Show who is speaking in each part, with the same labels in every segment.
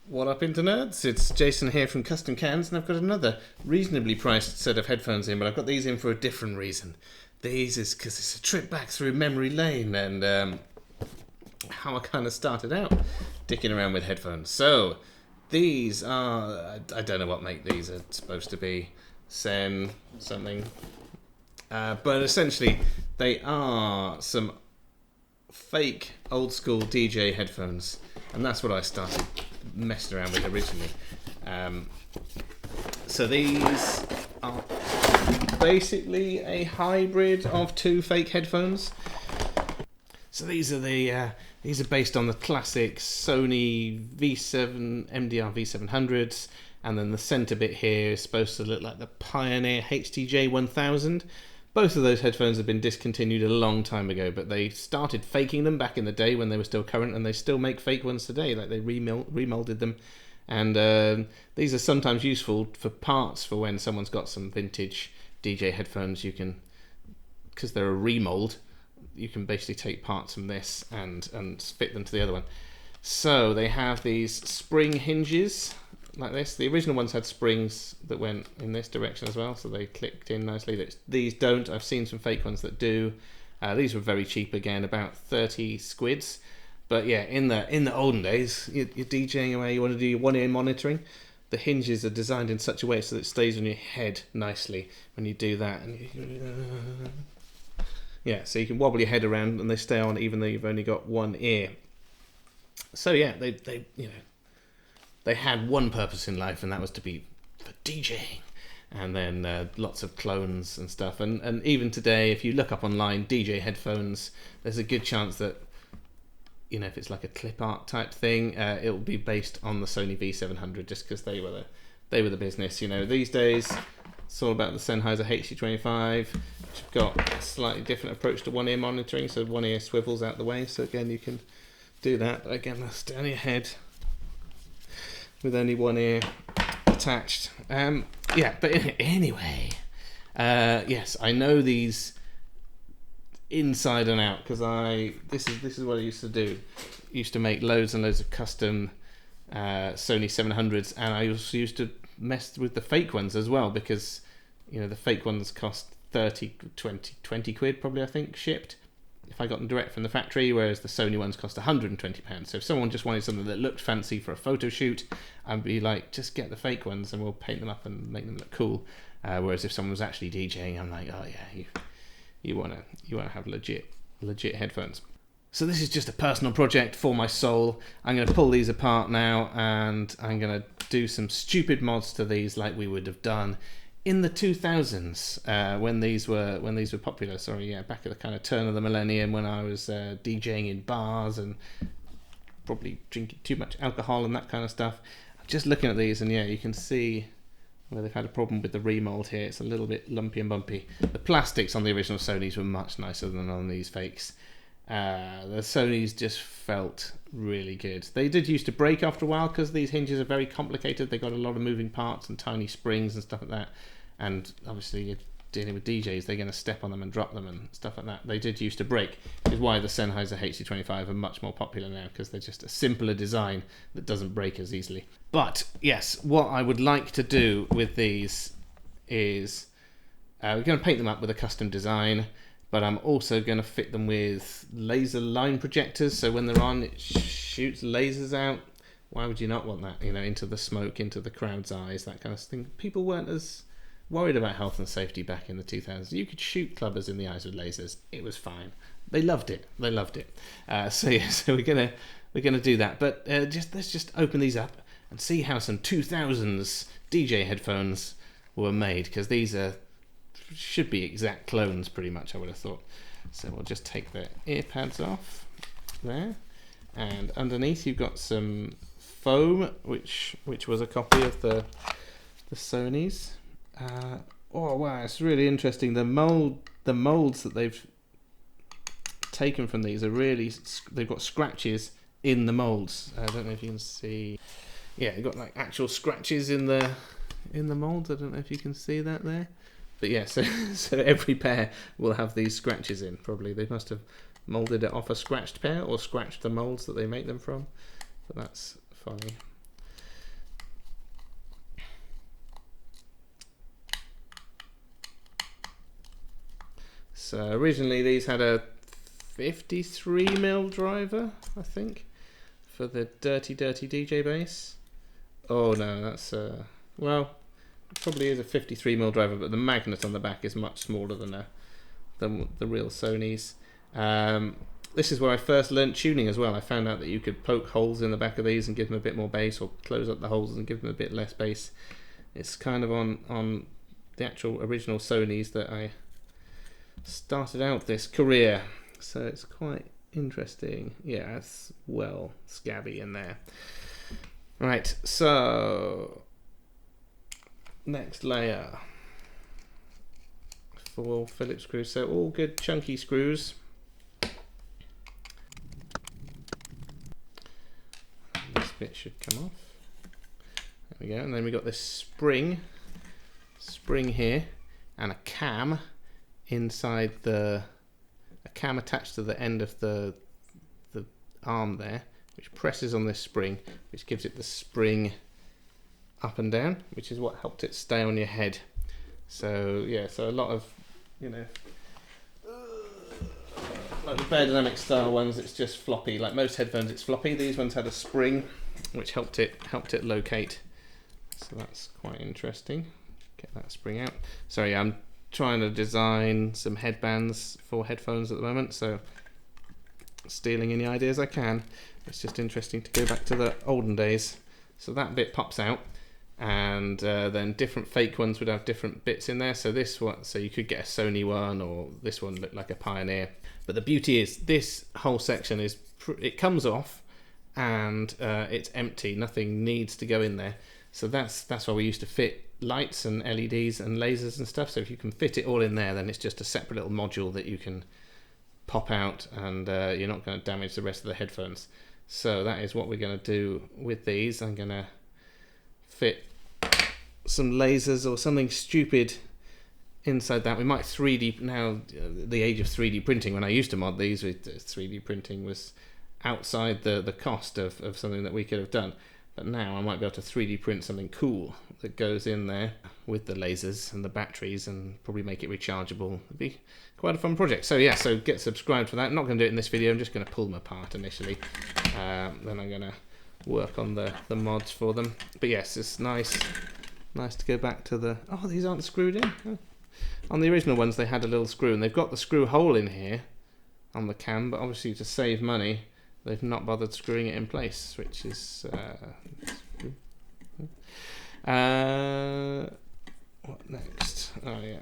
Speaker 1: What up, internerds? It's Jason here from Custom Cans, and I've got another reasonably priced set of headphones in, but I've got these in for a different reason. These is because it's a trip back through memory lane and how I kind of started out dicking around with headphones. So, these are, I don't know what make these are supposed to be, Sen something, but essentially they are some fake old school DJ headphones, and that's what I started messing around with originally. So these are basically a hybrid of two fake headphones. So these are based on the classic Sony MDR-V700s, and then the center bit here is supposed to look like the Pioneer HDJ-1000. Both of those headphones have been discontinued a long time ago, but they started faking them back in the day when they were still current, and they still make fake ones today. Like they remolded them, and these are sometimes useful for parts for when someone's got some vintage DJ headphones. You can, because they're a remold, you can basically take parts from this and fit them to the other one. So they have these spring hinges like this. The original ones had springs that went in this direction as well, so they clicked in nicely. These don't. I've seen some fake ones that do. These were very cheap again, about 30 squids. But yeah, in the olden days, you're DJing away, you want to do your one-ear monitoring. The hinges are designed in such a way so that it stays on your head nicely when you do that. And yeah, so you can wobble your head around and they stay on even though you've only got one ear. So yeah, they had one purpose in life, and that was to be for DJing. And then lots of clones and stuff. And even today, if you look up online, DJ headphones, there's a good chance that, you know, if it's like a clip art type thing, it will be based on the Sony V700, just because they were the business. You know, these days, it's all about the Sennheiser HD-25, which have got a slightly different approach to one-ear monitoring, so one ear swivels out the way. So again, you can do that. But again, that's down your head with only one ear attached. Yeah, but anyway, yes, I know these inside and out because this is what I used to do. I used to make loads and loads of custom Sony 700s, and I also used to mess with the fake ones as well, because you know the fake ones cost 20 quid probably, I think, shipped if I got them direct from the factory, whereas the Sony ones cost £120. So if someone just wanted something that looked fancy for a photo shoot, I'd be like, just get the fake ones and we'll paint them up and make them look cool. Whereas if someone was actually DJing, I'm like, oh yeah, you wanna have legit headphones. So this is just a personal project for my soul. I'm going to pull these apart now, and I'm going to do some stupid mods to these like we would have done in the 2000s, when these were popular. Sorry, yeah, back at the kind of turn of the millennium when I was DJing in bars and probably drinking too much alcohol and that kind of stuff. Just looking at these, and yeah, you can see where they've had a problem with the remold here. It's a little bit lumpy and bumpy. The plastics on the original Sonys were much nicer than on these fakes. The Sonys just felt really good. They did used to break after a while because these hinges are very complicated. They got a lot of moving parts and tiny springs and stuff like that. And obviously, you're dealing with DJs, they're going to step on them and drop them and stuff like that. They did used to break, which is why the Sennheiser HD-25 are much more popular now, because they're just a simpler design that doesn't break as easily. But yes, what I would like to do with these is we're going to paint them up with a custom design, but I'm also going to fit them with laser line projectors, so when they're on, it shoots lasers out. Why would you not want that? You know, into the smoke, into the crowd's eyes, that kind of thing. People weren't as worried about health and safety back in the 2000s. You could shoot clubbers in the eyes with lasers. It was fine. They loved it. So yeah, so we're gonna do that. But let's just open these up and see how some 2000s DJ headphones were made, because these should be exact clones, pretty much, I would have thought. So we'll just take the ear pads off there, and underneath you've got some foam, which was a copy of the Sonys. Oh wow, it's really interesting. The molds that they've taken from these are really, they've got scratches in the molds. I don't know if you can see. Yeah, you've got like actual scratches in the molds. I don't know if you can see that there. But yeah, so every pair will have these scratches in. Probably they must have molded it off a scratched pair or scratched the molds that they make them from. But that's funny. So originally these had a 53mm driver, I think, for the dirty DJ bass. Oh no, that's well, it probably is a 53mm driver, but the magnet on the back is much smaller than the real Sonys. This is where I first learnt tuning as well. I found out that you could poke holes in the back of these and give them a bit more bass, or close up the holes and give them a bit less bass. It's kind of on the actual original Sonys that I started out this career, so it's quite interesting. Yeah, it's well scabby in there. Right, so next layer, 4 Phillips screws, so all good chunky screws. This bit should come off. There we go, and then we got this spring here, and a cam inside a cam attached to the end of the arm there, which presses on this spring, which gives it the spring up and down, which is what helped it stay on your head. So yeah, so a lot of, you know, like the Teardown style ones, it's just floppy. Like most headphones, it's floppy. These ones had a spring, which helped it locate. So that's quite interesting. Get that spring out. Sorry, I'm trying to design some headbands for headphones at the moment, so stealing any ideas I can. It's just interesting to go back to the olden days. So that bit pops out, and then different fake ones would have different bits in there. So this one, so you could get a Sony one, or this one looked like a Pioneer. But the beauty is this whole section is it comes off, and it's empty. Nothing needs to go in there. So that's why we used to fit lights and LEDs and lasers and stuff. So if you can fit it all in there, then it's just a separate little module that you can pop out, and you're not going to damage the rest of the headphones. So that is what we're going to do with these. I'm going to fit some lasers or something stupid inside that. We might 3D, now the age of 3D printing, when I used to mod these with 3D printing was outside the cost of something that we could have done. But now I might be able to 3D print something cool that goes in there with the lasers and the batteries, and probably make it rechargeable. It'd be quite a fun project. So yeah, so get subscribed for that. I'm not going to do it in this video. I'm just going to pull them apart initially. Then I'm going to work on the mods for them. But yes, it's nice to go back to the... Oh, these aren't screwed in. Oh. On the original ones, they had a little screw, and they've got the screw hole in here on the cam, but obviously to save money, they've not bothered screwing it in place, which is what next? Oh yeah,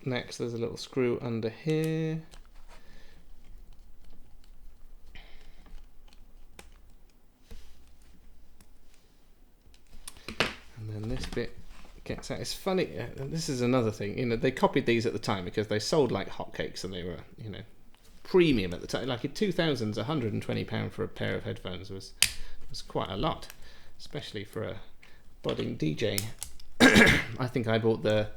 Speaker 1: next there's a little screw under here. And then this bit gets out. It's funny, this is another thing, you know, they copied these at the time because they sold like hotcakes, and they were, you know, premium at the time. Like in 2000s, £120 for a pair of headphones was quite a lot, especially for a budding DJ. I think I bought the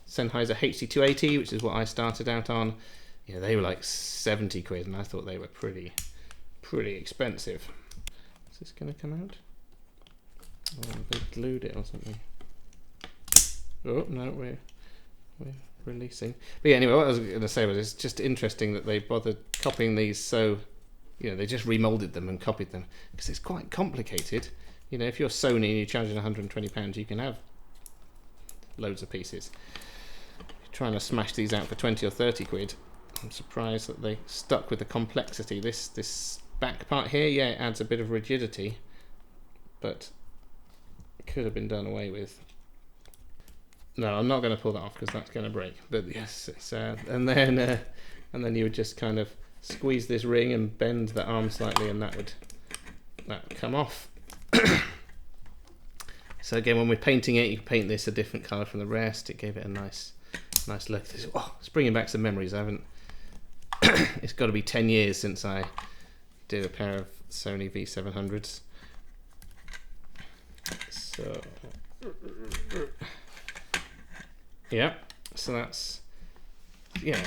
Speaker 1: Sennheiser HD-280, which is what I started out on. You know, they were like 70 quid, and I thought they were pretty expensive. Is this going to come out? Oh, they glued it or something. Oh no, we're releasing. But yeah, anyway, what I was going to say was, it's just interesting that they bothered copying these. So, you know, they just remolded them and copied them, because it's quite complicated. You know, if you're Sony and you're charging £120, you can have loads of pieces. If you're trying to smash these out for 20 or 30 quid, I'm surprised that they stuck with the complexity. This back part here, yeah, it adds a bit of rigidity, but it could have been done away with. No, I'm not going to pull that off because that's going to break. But yes, it's, and then you would just kind of squeeze this ring and bend the arm slightly, and that would come off. So again, when we're painting it, you can paint this a different colour from the rest. It gave it a nice look. Oh, it's bringing back some memories. I haven't. It's got to be 10 years since I did a pair of Sony V700s. So. Yeah, so that's, yeah,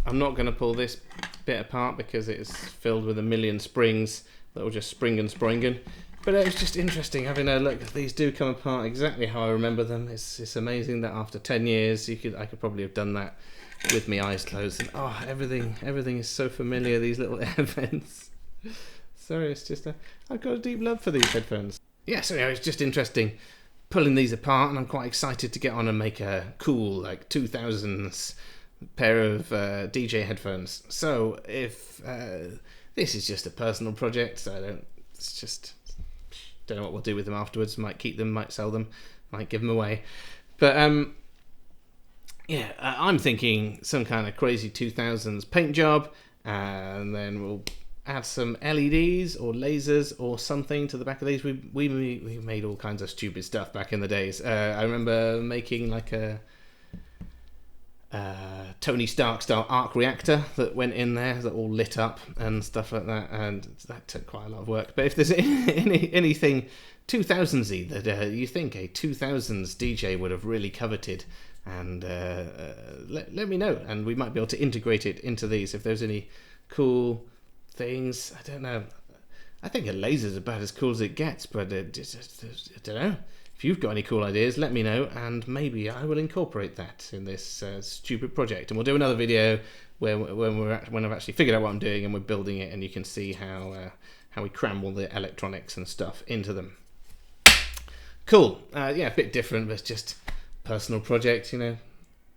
Speaker 1: I'm not going to pull this bit apart because it's filled with a million springs that will just spring and springen. But it was just interesting having a look. These do come apart exactly how I remember them. It's amazing that after 10 years, I could probably have done that with my eyes closed, and everything is so familiar. These little air vents. Sorry, it's just I've got a deep love for these headphones. Yeah, so it's just interesting pulling these apart, and I'm quite excited to get on and make a cool 2000s pair of DJ headphones. So if this is just a personal project, so don't know what we'll do with them afterwards. Might keep them, might sell them, might give them away. But I'm thinking some kind of crazy 2000s paint job, and then we'll add some LEDs or lasers or something to the back of these. We made all kinds of stupid stuff back in the days. I remember making like a Tony Stark style arc reactor that went in there that all lit up and stuff like that, and that took quite a lot of work. But if there's anything 2000s-y that you think a 2000s DJ would have really coveted, and let me know, and we might be able to integrate it into these. If there's any cool things, I don't know. I think a laser's about as cool as it gets, but I don't know. If you've got any cool ideas, let me know, and maybe I will incorporate that in this stupid project. And we'll do another video when I've actually figured out what I'm doing and we're building it, and you can see how we cram all the electronics and stuff into them. Cool. A bit different, but it's just personal project,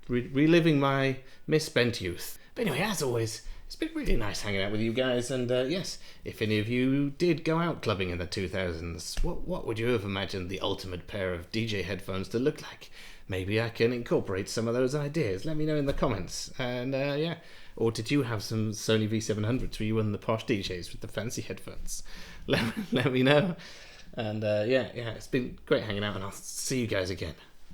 Speaker 1: reliving my misspent youth. But anyway, as always, it's been really nice hanging out with you guys, and yes, if any of you did go out clubbing in the 2000s, what would you have imagined the ultimate pair of DJ headphones to look like? Maybe I can incorporate some of those ideas. Let me know in the comments. And or did you have some Sony V700s? Were you one of the posh DJs with the fancy headphones? Let me know. And it's been great hanging out, and I'll see you guys again.